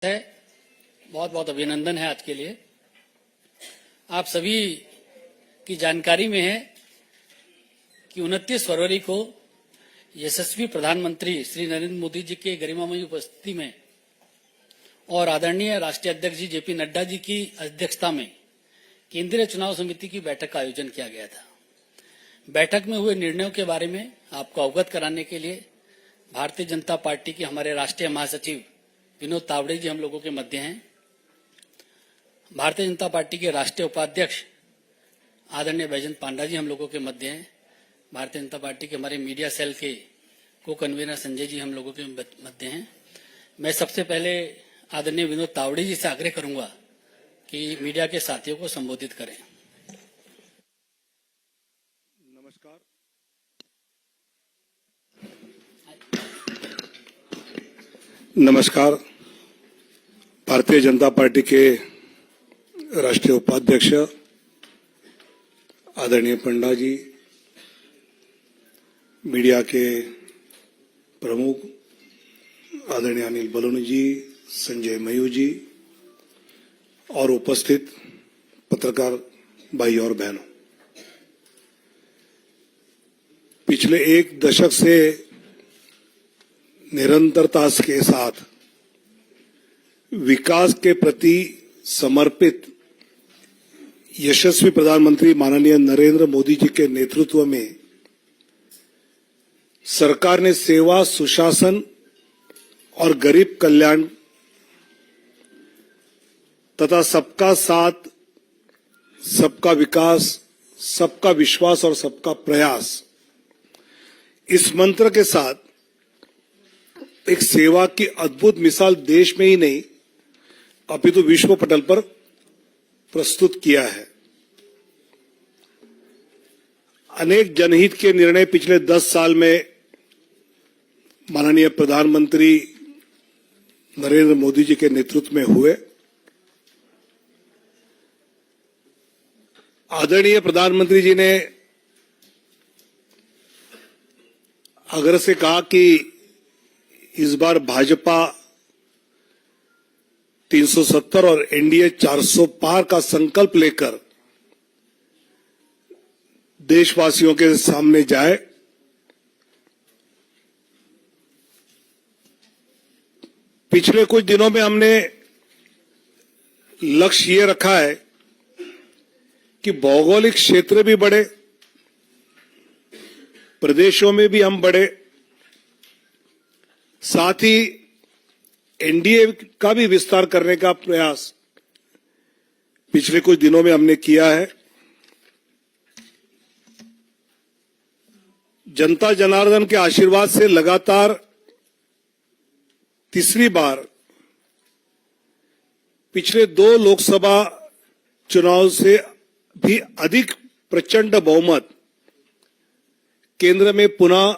है। बहुत बहुत अभिनंदन है आज के लिए। आप सभी की जानकारी में है कि 29 फरवरी को यशस्वी प्रधानमंत्री श्री नरेंद्र मोदी जी के गरिमामयी उपस्थिति में और आदरणीय राष्ट्रीय अध्यक्ष जी जेपी नड्डा जी की अध्यक्षता में केंद्रीय चुनाव समिति की बैठक का आयोजन किया गया था। बैठक में हुए निर्णयों के बारे में आपको अवगत कराने के लिए भारतीय जनता पार्टी के हमारे राष्ट्रीय महासचिव विनोद तावड़े जी हम लोगों के मध्य हैं। भारतीय जनता पार्टी के राष्ट्रीय उपाध्यक्ष आदरणीय बैजयंत पांडा जी हम लोगों के मध्य हैं। भारतीय जनता पार्टी के हमारे मीडिया सेल के को कन्वीनर संजय जी हम लोगों के मध्य हैं। मैं सबसे पहले आदरणीय विनोद तावड़े जी से आग्रह करूंगा कि मीडिया के साथियों को संबोधित करें। नमस्कार। भारतीय जनता पार्टी के राष्ट्रीय उपाध्यक्ष आदरणीय पंडा जी, मीडिया के प्रमुख आदरणीय अनिल बलूनी जी, संजय मयूर जी और उपस्थित पत्रकार भाई और बहनों, पिछले एक दशक से निरंतरता के साथ विकास के प्रति समर्पित यशस्वी प्रधानमंत्री माननीय नरेंद्र मोदी जी के नेतृत्व में सरकार ने सेवा, सुशासन और गरीब कल्याण तथा सबका साथ, सबका विकास, सबका विश्वास और सबका प्रयास, इस मंत्र के साथ एक सेवा की अद्भुत मिसाल देश में ही नहीं अपितु विश्व पटल पर प्रस्तुत किया है। अनेक जनहित के निर्णय पिछले 10 साल में माननीय प्रधानमंत्री नरेंद्र मोदी जी के नेतृत्व में हुए। आदरणीय प्रधानमंत्री जी ने आग्रह से कहा कि इस बार भाजपा 370 और एनडीए 400 पार का संकल्प लेकर देशवासियों के सामने जाए। पिछले कुछ दिनों में हमने लक्ष्य ये रखा है कि भौगोलिक क्षेत्र भी बढ़े, प्रदेशों में भी हम बढ़े, साथ ही एनडीए का भी विस्तार करने का प्रयास पिछले कुछ दिनों में हमने किया है। जनता जनार्दन के आशीर्वाद से लगातार तीसरी बार पिछले 2 लोकसभा चुनाव से भी अधिक प्रचंड बहुमत केंद्र में पुनः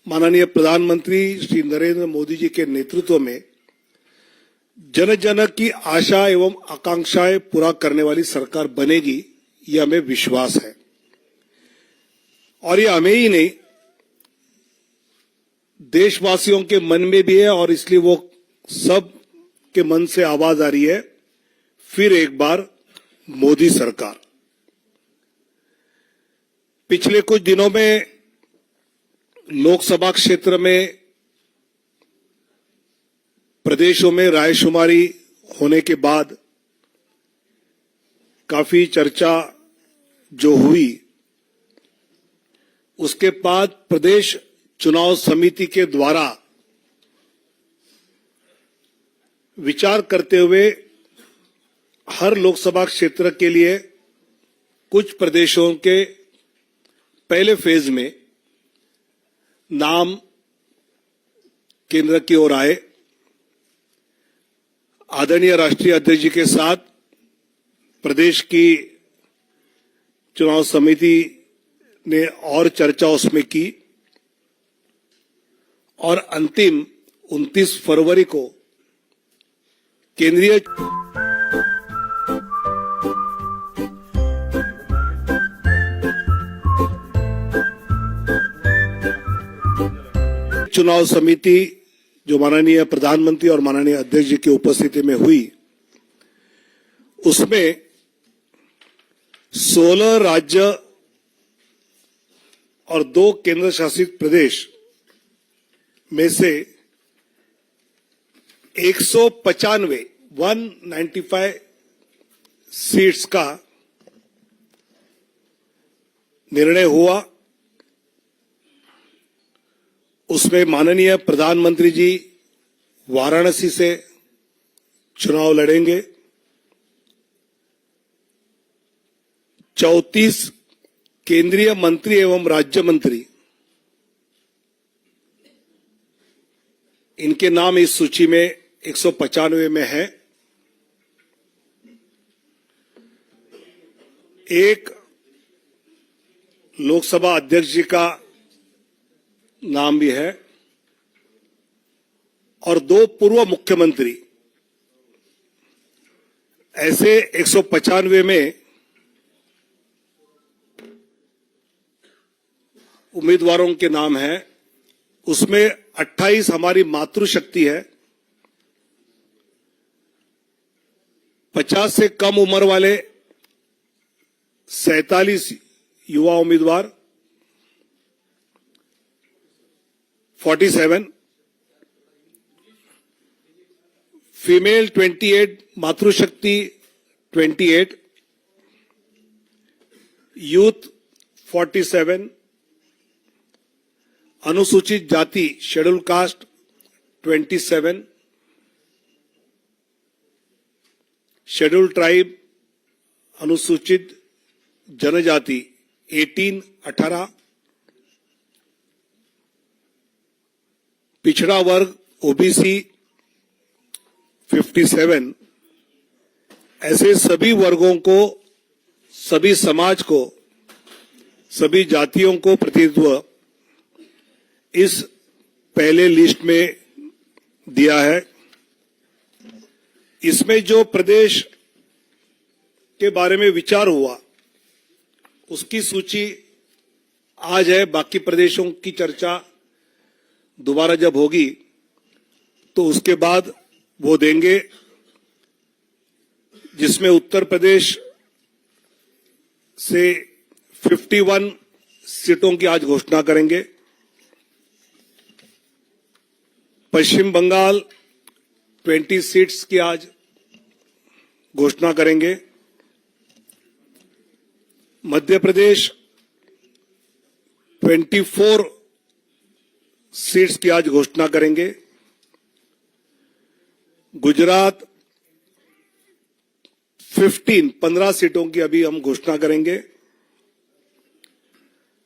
माननीय प्रधानमंत्री श्री नरेंद्र मोदी जी के नेतृत्व में जन जन की आशा एवं आकांक्षाएं पूरा करने वाली सरकार बनेगी, यह हमें विश्वास है। और यह हमें ही नहीं, देशवासियों के मन में भी है और इसलिए वो सब के मन से आवाज आ रही है, फिर एक बार मोदी सरकार। पिछले कुछ दिनों में लोकसभा क्षेत्र में प्रदेशों में रायशुमारी होने के बाद काफी चर्चा जो हुई, उसके बाद प्रदेश चुनाव समिति के द्वारा विचार करते हुए हर लोकसभा क्षेत्र के लिए कुछ प्रदेशों के पहले फेज में नाम केंद्र की ओर आए। आदरणीय राष्ट्रीय अध्यक्ष जी के साथ प्रदेश की चुनाव समिति ने और चर्चा उसमें की और अंतिम 29 फरवरी को केंद्रीय चुनाव समिति जो माननीय प्रधानमंत्री और माननीय अध्यक्ष जी की उपस्थिति में हुई, उसमें 16 राज्य और 2 केंद्र शासित प्रदेश में से 195 सीट्स का निर्णय हुआ। उसमें माननीय प्रधानमंत्री जी वाराणसी से चुनाव लड़ेंगे। 34 केंद्रीय मंत्री एवं राज्य मंत्री, इनके नाम इस सूची में 195 में है। एक लोकसभा अध्यक्ष जी का नाम भी है और 2 पूर्व मुख्यमंत्री। ऐसे 195 में उम्मीदवारों के नाम हैं। उसमें 28 हमारी मातृशक्ति है, 50 से कम उम्र वाले 47 युवा उम्मीदवार, 47 फीमेल 28, मातृशक्ति 28, यूथ 47, अनुसूचित जाति शेड्यूल कास्ट 27, शेड्यूल ट्राइब अनुसूचित जनजाति 18, पिछड़ा वर्ग ओबीसी 57। ऐसे सभी वर्गों को, सभी समाज को, सभी जातियों को प्रतिनिधित्व इस पहले लिस्ट में दिया है। इसमें जो प्रदेश के बारे में विचार हुआ उसकी सूची आज है। बाकी प्रदेशों की चर्चा दोबारा जब होगी तो उसके बाद वो देंगे, जिसमें उत्तर प्रदेश से 51 सीटों की आज घोषणा करेंगे। पश्चिम बंगाल 20 सीट्स की आज घोषणा करेंगे। मध्य प्रदेश 24 सीट्स की आज घोषणा करेंगे। गुजरात 15 सीटों की अभी हम घोषणा करेंगे।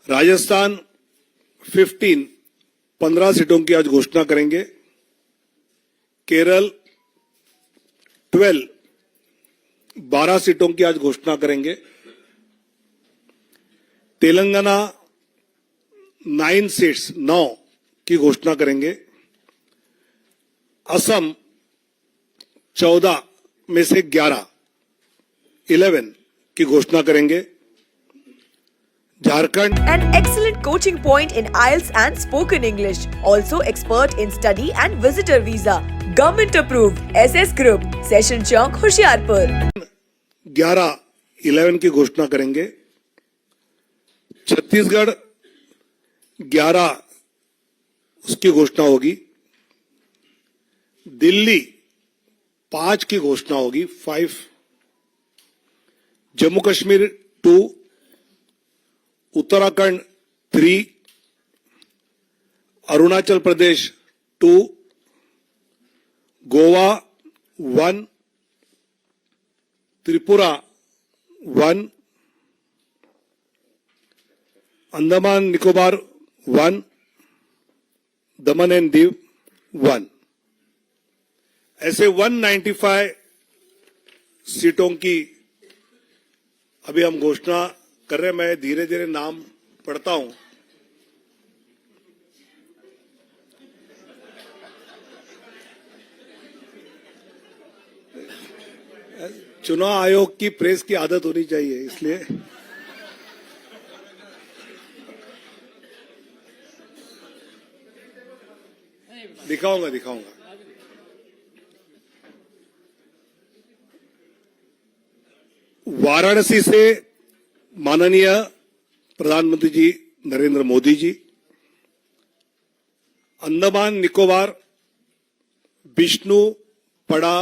राजस्थान 15 सीटों की आज घोषणा करेंगे। केरल 12 सीटों की आज घोषणा करेंगे। तेलंगाना 9 सीट्स 9 की घोषणा करेंगे। असम 14 में से 11 की घोषणा करेंगे। Jharkhand An excellent coaching point in IELTS and spoken English. Also expert in study and visitor visa. Government approved. SS Group. Session Chowk, Hoshiarpur. 11 की घोषणा करेंगे। छत्तीसगढ़ 11 उसकी घोषणा होगी। दिल्ली 5 की घोषणा होगी, 5। जम्मू कश्मीर 2, उत्तराखंड 3, अरुणाचल प्रदेश 2, गोवा 1, त्रिपुरा 1, अंडमान निकोबार 1, दमन एंड दीव 1। ऐसे 195 सीटों की अभी हम घोषणा कर रहे हैं। मैं धीरे धीरे नाम पढ़ता हूं। चुनाव आयोग की प्रेस की आदत होनी चाहिए, इसलिए दिखाऊंगा। वाराणसी से माननीय प्रधानमंत्री जी नरेंद्र मोदी जी, अंडमान निकोबार विष्णु पड़ा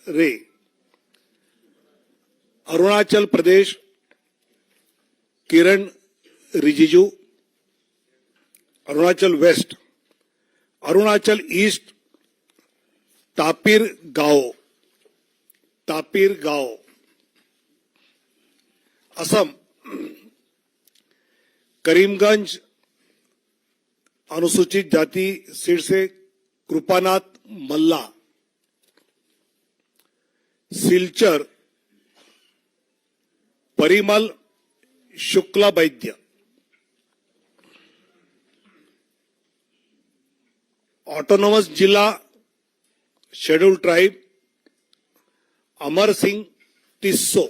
रे, अरुणाचल प्रदेश किरण रिजिजू, अरुणाचल वेस्ट, अरुणाचल ईस्ट तापिर गांव, असम करीमगंज अनुसूचित जाति सीट से कृपानाथ मल्ला, सिलचर परिमल शुक्ला वैद्य, ऑटोनोमस जिला शेड्यूल ट्राइब अमर सिंह टिस्सो,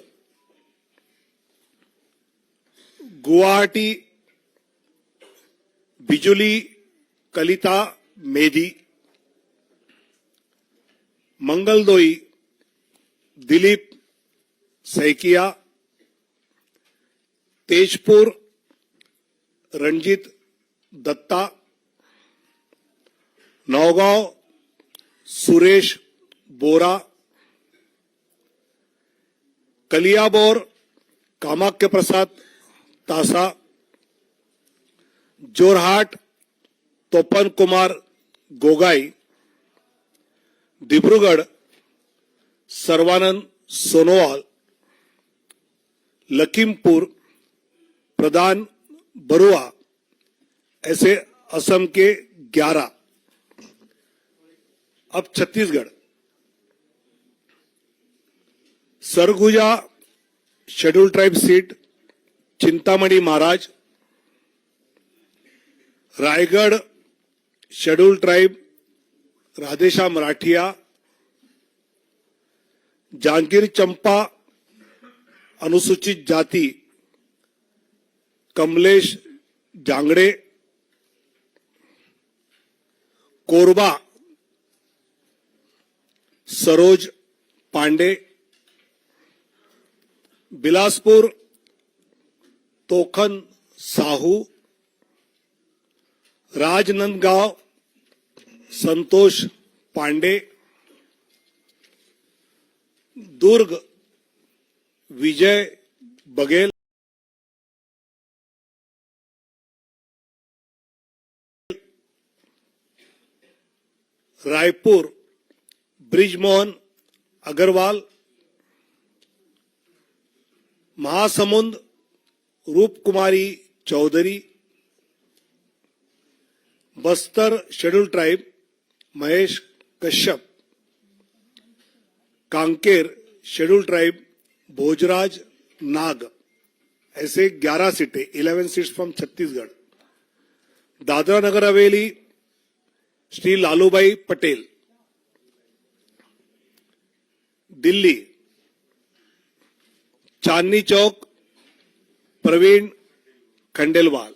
गुवाहाटी बिजुली कलिता मेदी, मंगलदोई दिलीप सैकिया, तेजपुर रंजीत दत्ता, नौगांव सुरेश बोरा, कलियाबोर कामाख्य प्रसाद तासा, जोरहाट तोपन कुमार गोगाई, डिब्रूगढ़ सर्वानंद सोनोवाल, लखीमपुर प्रधान बरुआ, ऐसे असम के 11। अब Chhattisgarh, Surguja schedule tribe seat Chintamani Maharaj, Raigarh schedule tribe Radheshyam Marathia, Janjgir Champa अनुसूचित जाति कमलेश जांगड़े, कोरबा सरोज पांडे, बिलासपुर तोखन साहू, राजनांदगांव संतोष पांडे, दुर्ग Vijay Baghel, Raipur Brijmohan Agrawal, Mahasamund Roop Kumari Chaudhary, Bastar schedule tribe Mahesh Kashyap, Kanker schedule tribe Bhojraj Nag, ऐसे 11 सीटें, 11 seats from Chhattisgarh. Dadra Nagar Haveli Shri Lalubhai Patel, Delhi Chandni Chowk Praveen Khandelwal,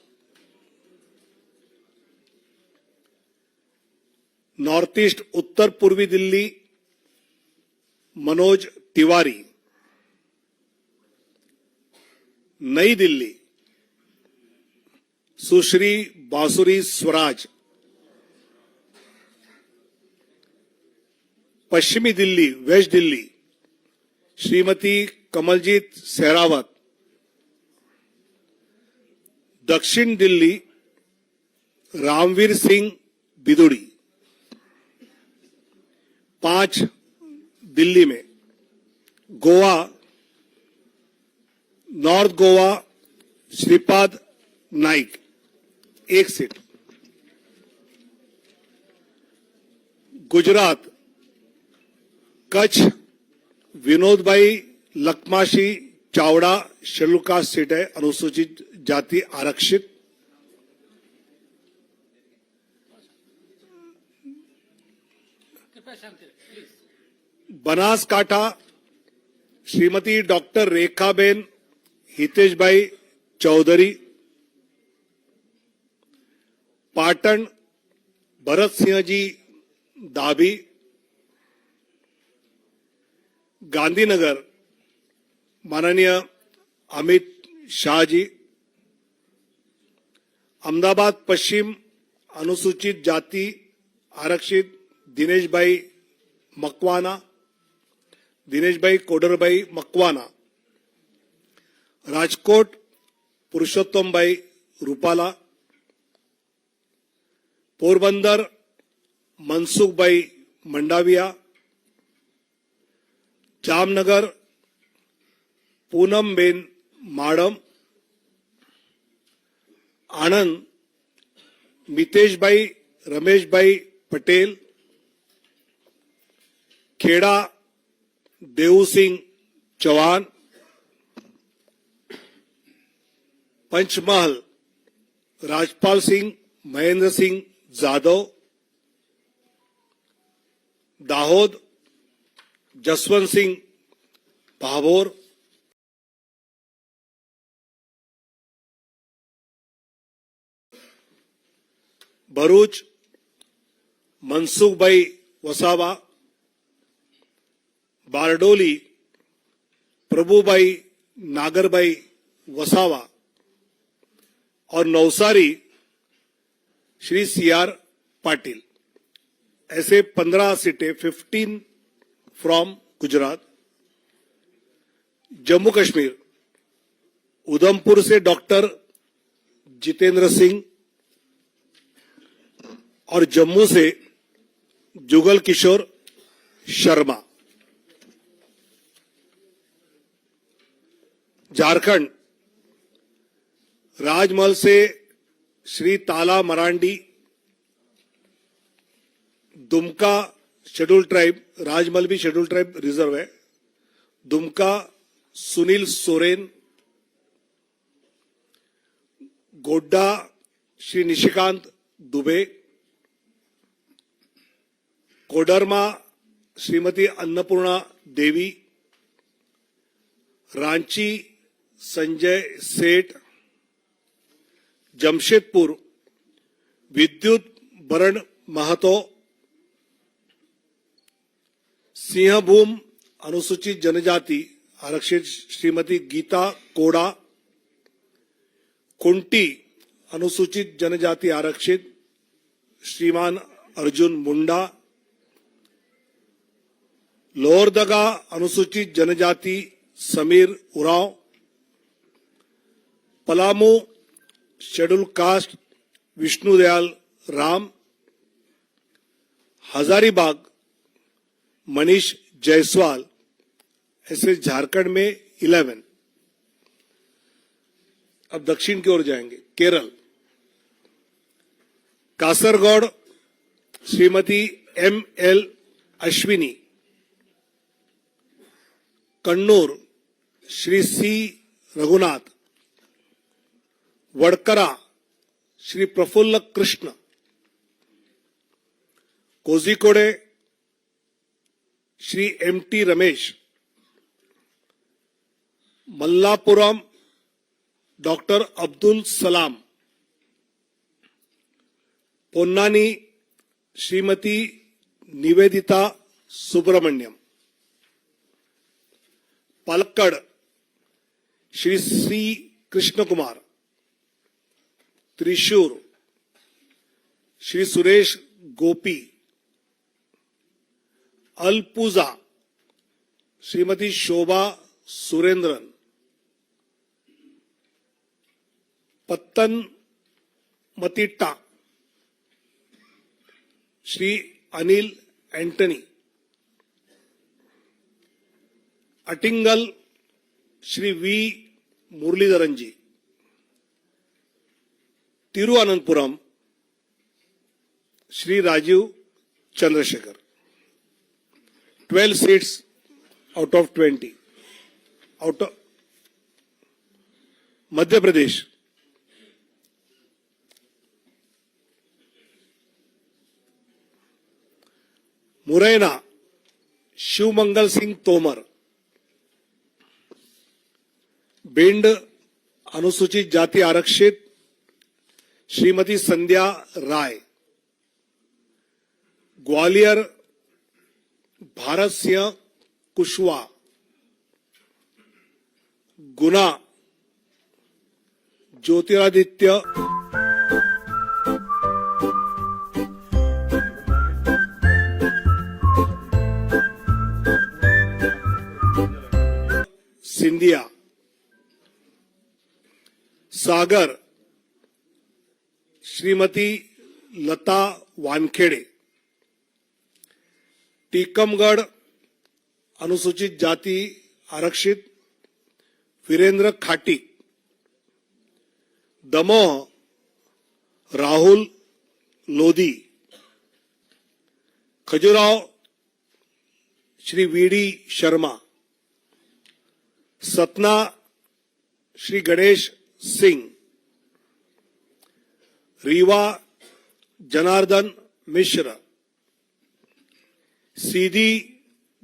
north east उत्तर पूर्वी दिल्ली मनोज तिवारी, नई दिल्ली सुश्री बांसुरी स्वराज, पश्चिमी दिल्ली वेस्ट दिल्ली श्रीमती कमलजीत सहरावत, दक्षिण दिल्ली रामवीर सिंह बिदुड़ी, 5 दिल्ली में गोवा नॉर्थ गोवा श्रीपाद नाइक 1 सीट, गुजरात कच्छ विनोद भाई लखमाशी चावड़ा शेड्यूल कास्ट सीट है, अनुसूचित जाति आरक्षित, बनासकांठा श्रीमती डॉक्टर रेखाबेन हितेश भाई चौधरी, पाटण भरत सिंह जी दाभी, गांधीनगर माननीय अमित शाह जी, अहमदाबाद पश्चिम अनुसूचित जाति आरक्षित दिनेश भाई मकवाना, दिनेश भाई कोडरभाई मकवाना, राजकोट पुरुषोत्तम भाई रूपाला, पोरबंदर मनसुख भाई मंडाविया, जामनगर पूनम बेन माडम, आनंद मितेश भाई रमेश भाई पटेल, खेड़ा देव सिंह चौहान, पंचमहल राजपाल सिंह महेंद्र सिंह जाधव, दाहोद जसवंत सिंह भाभोर, भरूच मनसुख भाई वसावा, बारडोली प्रभुभाई नागरभाई वसावा और नवसारी श्री सीआर पाटिल। ऐसे 15 सीटें 15 फ्रॉम गुजरात। जम्मू कश्मीर उधमपुर से डॉक्टर जितेंद्र सिंह और जम्मू से जुगल किशोर शर्मा। झारखंड राजमहल से श्री ताला मरांडी, दुमका शेड्यूल ट्राइब, राजमहल भी शेड्यूल ट्राइब रिजर्व है, दुमका सुनील सोरेन, गोड्डा श्री निशिकांत दुबे, कोडरमा श्रीमती अन्नपूर्णा देवी, रांची संजय सेठ, जमशेदपुर विद्युत बरण महतो, सिंहभूम अनुसूचित जनजाति आरक्षित श्रीमती गीता कोड़ा, कुंटी अनुसूचित जनजाति आरक्षित श्रीमान अर्जुन मुंडा, लोहरदगा अनुसूचित जनजाति समीर उरांव, पलामू शेड्यूल कास्ट विष्णुदयाल राम, हजारीबाग मनीष जायसवाल। ऐसे झारखंड में 11। अब दक्षिण की ओर जाएंगे। Kerala Kasaragod Shrimati ML. Ashwini, Kannur Shri C Raghunath, Vadakara Shri Praful Krishna, Kozhikode Shri MT. Ramesh, Malappuram doctor Abdul Salam, Ponnani Shrimati Nivedita Subramaniam, Palakkad Shri C Krishna Kumar, Thrissur Shri Suresh Gopi, Alappuzha Shrimati Shobha Surendran, Pathanamthitta Shri Anil Antony, Attingal Shri V Muraleedharan ji, Thiruvananthapuram Shri Rajeev Chandrasekhar. 12 seats out of 20। Out of Madhya Pradesh Morena Shivmangal Singh Tomar, Bhind अनुसूचित जाति आरक्षित श्रीमती संध्या राय, ग्वालियर भारत सिंह कुशवाहा, गुना ज्योतिरादित्य सिंधिया, सागर श्रीमती लता वानखेड़े, टीकमगढ़ अनुसूचित जाति आरक्षित वीरेंद्र खाटिक, दमोह राहुल लोधी, खजुराहो श्री वीडी शर्मा, सतना श्री गणेश सिंह, रीवा जनार्दन मिश्र, सीधी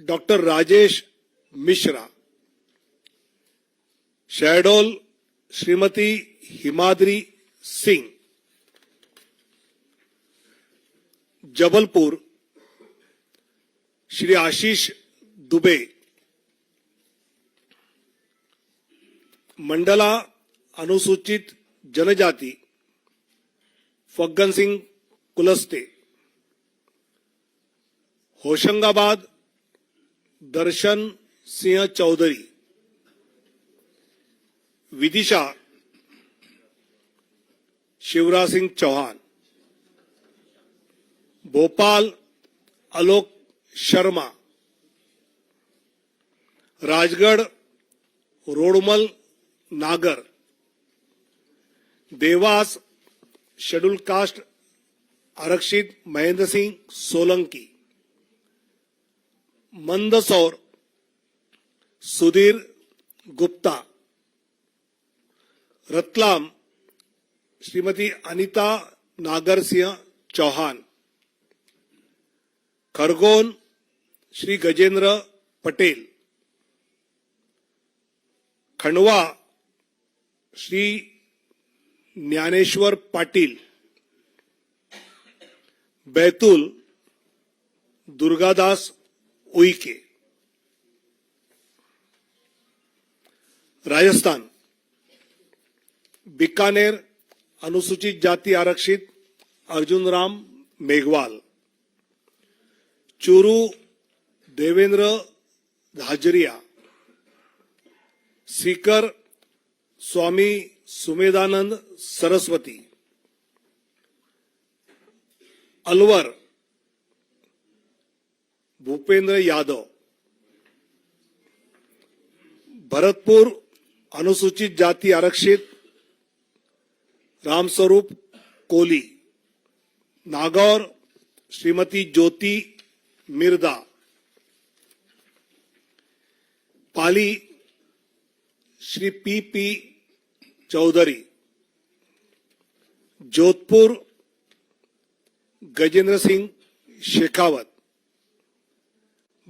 डॉक्टर राजेश मिश्रा, शहडोल श्रीमती हिमाद्री सिंह, जबलपुर श्री आशीष दुबे, मंडला अनुसूचित जनजाति फग्गन सिंह कुलस्ते, होशंगाबाद दर्शन सिंह चौधरी, विदिशा शिवराज सिंह चौहान, भोपाल आलोक शर्मा, राजगढ़ रोडमल नागर, देवास शेड्यूल कास्ट आरक्षित महेंद्र सिंह सोलंकी, मंदसौर सुधीर गुप्ता, रतलाम श्रीमती अनिता नागर सिंह चौहान, खरगोन श्री गजेंद्र पटेल, खंडवा श्री ज्ञानेश्वर पाटिल, बैतूल दुर्गादास उइके, राजस्थान बीकानेर अनुसूचित जाति आरक्षित अर्जुन राम मेघवाल, चूरू देवेंद्र धाजरिया, सीकर स्वामी सुमेधानंद सरस्वती, अलवर भूपेंद्र यादव, भरतपुर अनुसूचित जाति आरक्षित Ramswaroop Koli, Nagaur Shrimati Jyoti Mirdha, Pali Shri P Chaudhary, Jodhpur Gajendra Singh Shekhawat,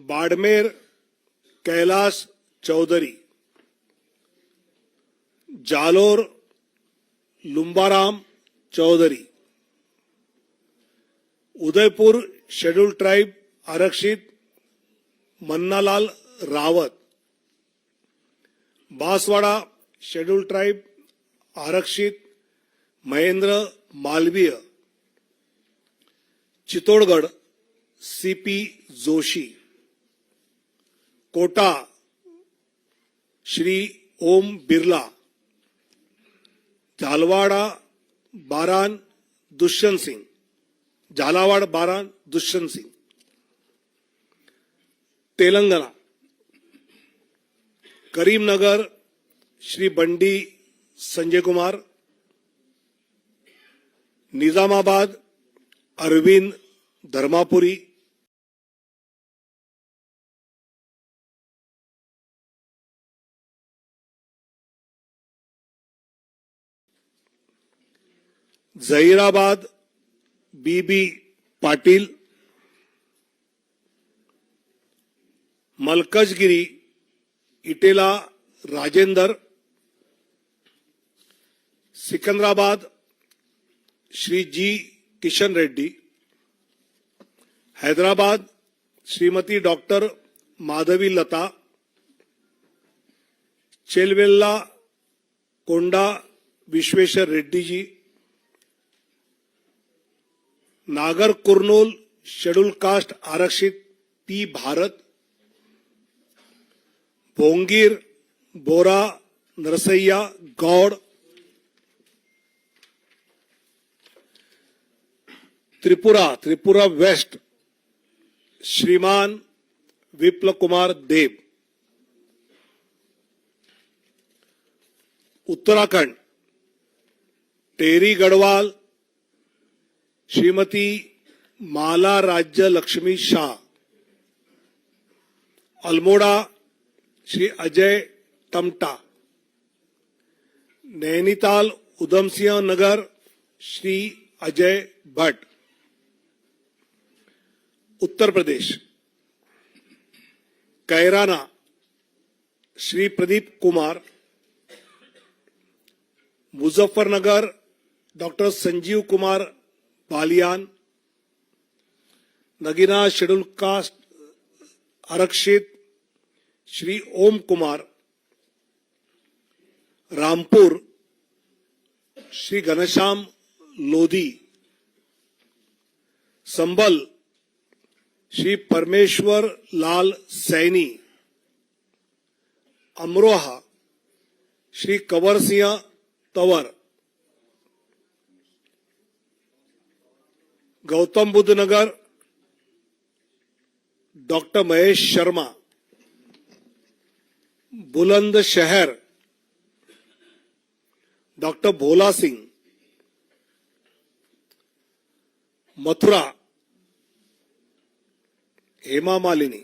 Barmer Kailash Chaudhary, Jalore Lumbaram Chaudhary, Udaipur schedule tribe आरक्षित मन्नालाल रावत, बांसवाड़ा शेड्यूल ट्राइब आरक्षित Mahendra Malviya, Chittorgarh CP Joshi, Kota Shri Om Birla, Jhalawar Baran Dushyant Singh, Telangana Karimnagar Shri Bandi Sanjay Kumar, Nizamabad Arvind Dharmapuri, Zaheerabad BB Patil, Malkajgiri Etela Rajender, Secunderabad Shri G Kishan Reddy, Hyderabad Shrimati doctor Madhavi लता, चेलवेल्ला कोंडा विश्वेश्वर रेड्डी जी, नागर कुर्नूल शेड्यूल कास्ट आरक्षित पी भारत, भोंगीर बोरा नरसैया गौड़, त्रिपुरा वेस्ट श्रीमान विप्लव कुमार देव, उत्तराखंड टेरी Garhwal Shrimati Mala Rajya Lakshmi Shah, Almora Shri Ajay Tamta, Nainital Udham Singh Nagar Shri Ajay Bhatt, Uttar Pradesh Kairana Shri Pradeep Kumar, Muzaffarnagar doctor Sanjeev Kumar Balyan, Nagina schedule caste आरक्षित श्री ओम Kumar, Rampur Shri Ghanshyam Lodhi, Sambhal Shri Parmeshwar Lal Saini, Amroha Shri Kanwar Singh Tanwar, Gautam Buddh Nagar doctor Mahesh Sharma, Bulandshahr doctor Bhola Singh, Mathura Hema Malini,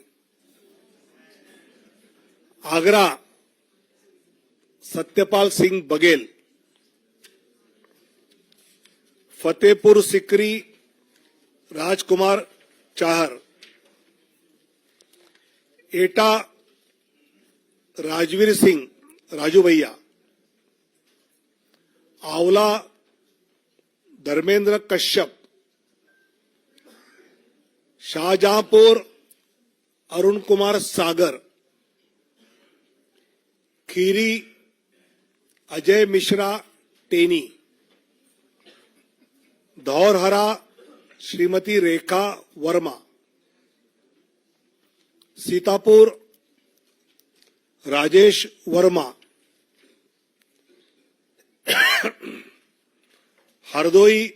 Agra Satyapal Singh Baghel, Fatehpur Sikri Rajkumar Chahar, Etah Rajveer Singh Raju Bhaiya, Aonla Dharmendra Kashyap, Shahjahanpur Arun Kumar Sagar, Kheri Ajay Mishra Teni, Dhaurahra Shrimati Rekha Verma, Sitapur Rajesh Verma, Hardoi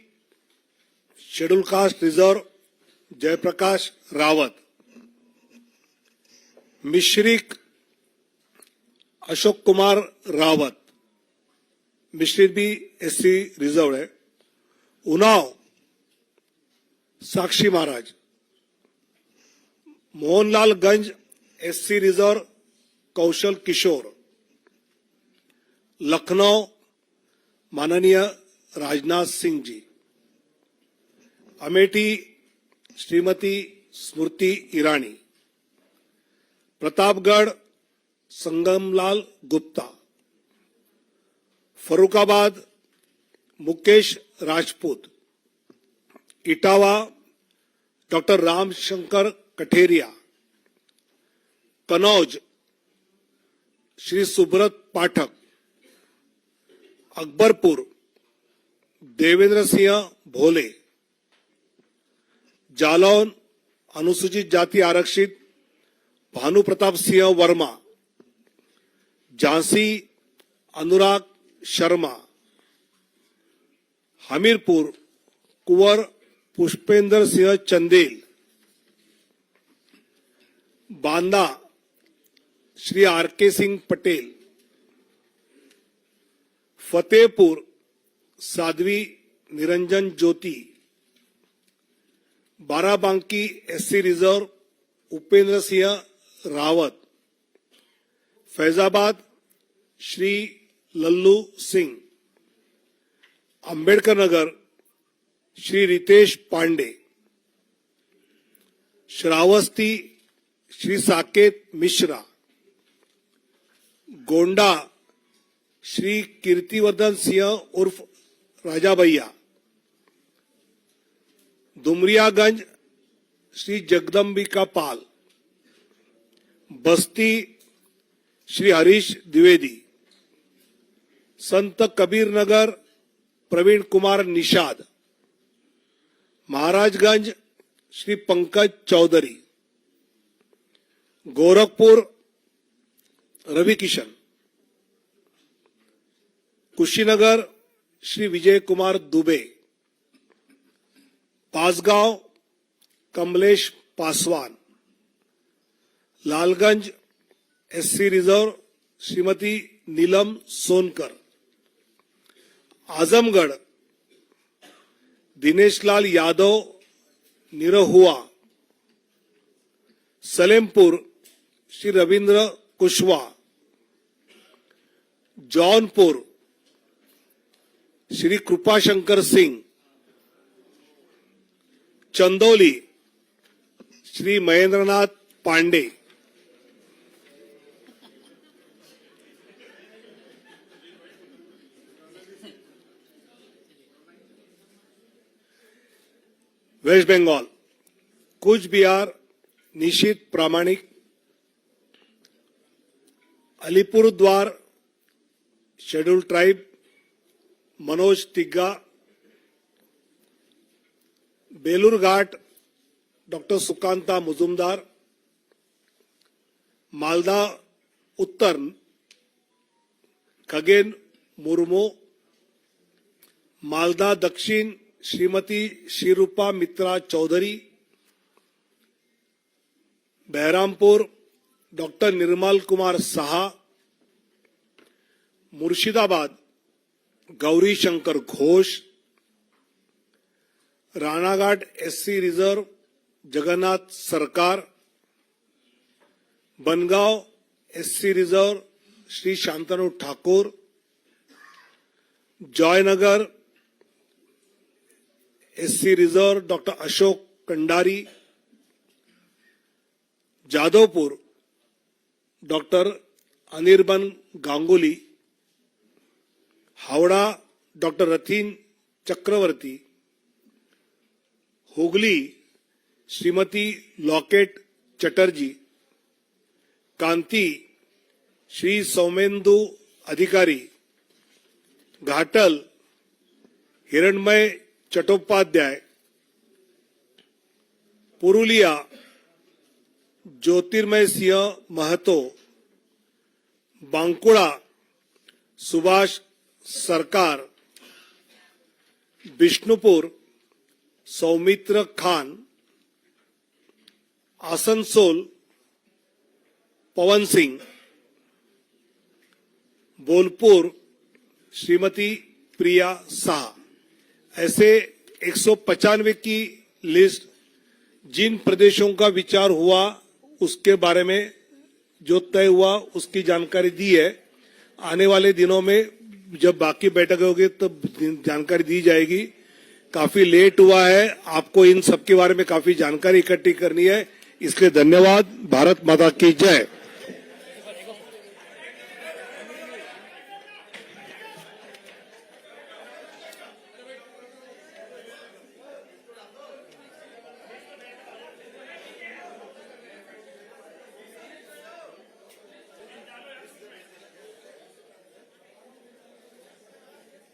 schedule caste reserve Jaiprakash Rawat, Misrikh Ashok Kumar Rawat, Misrikh भी एससी रिजर्व है, उन्नाव साक्षी महाराज, मोहनलालगंज एससी रिजर्व कौशल किशोर, लखनऊ माननीय राजनाथ सिंह जी, अमेठी श्रीमती स्मृति ईरानी, प्रतापगढ़ संगमलाल गुप्ता, फरुखाबाद मुकेश राजपूत, इटावा डॉक्टर रामशंकर कठेरिया, कनौज श्री सुब्रत पाठक, अकबरपुर देवेंद्र सिंह भोले, जालौन अनुसूचित जाति आरक्षित भानु प्रताप सिंह वर्मा, झांसी अनुराग शर्मा, हमीरपुर कुंवर Pushpendra Singh Chandel, Banda Shri R K. Singh Patel, Fatehpur Sadhvi Niranjan Jyoti, Barabanki SC reserve Upendra Singh Rawat, Faizabad Shri Lallu Singh, Ambedkar Nagar Shri Ritesh Pandey, Shravasti Shri Saket Mishra, Gonda Shri Kirtivardhan Singh उर्फ राजा भैया, दुमरियागंज श्री जगदम्बिका पाल, बस्ती Shri Harish Dwivedi, Sant Kabir Nagar Praveen Kumar Nishad, Maharajganj Shri Pankaj Chaudhary, Gorakhpur Ravi Kishan, Kushinagar Shri Vijay Kumar Dubey, Bansgaon Kamlesh Paswan, Lalganj SC reserve Shrimati Neelam Sonkar, Azamgarh Dineshlal Yadav Nirahua, Salempur Shri Ravindra Kushwaha, Jaunpur Shri Kripashankar Singh, Chandauli Shri Mahendranath Pandey, west Bengal Cooch Behar Nishith Pramanik, Alipurduar scheduled tribe Manoj Tigga, Balurghat doctor Sukanta Majumdar, Malda Uttar Khagen Murmu, Malda Dakshin Shrimati Sreerupa मित्रा Chaudhary, Baharampur doctor Nirmal Kumar Saha, Murshidabad Gauri Shankar Ghosh, Ranaghat SC reserve Jagannath Sarkar, Bangaon SC reserve Shri Shantanu Thakur, Joynagar SC reserve doctor Ashok Kandari, Jadavpur doctor Anirban Ganguly, Howrah doctor Rathin Chakraborty, Hooghly Shrimati Locket Chatterjee, Kanthi Shri Soumendu Adhikari, Ghatal हिरणमय चट्टोपाध्याय, पुरुलिया ज्योतिर्मय सिंह महतो, बांकुड़ा सुभाष सरकार, बिष्णुपुर सौमित्र खान, आसनसोल पवन सिंह, बोलपुर श्रीमती प्रिया शाह। ऐसे 195 की लिस्ट जिन प्रदेशों का विचार हुआ उसके बारे में जो तय हुआ उसकी जानकारी दी है। आने वाले दिनों में जब बाकी बैठक होगी तब जानकारी दी जाएगी। काफी लेट हुआ है, आपको इन सब के बारे में काफी जानकारी इकट्ठी करनी है, इसलिए धन्यवाद। भारत माता की जय।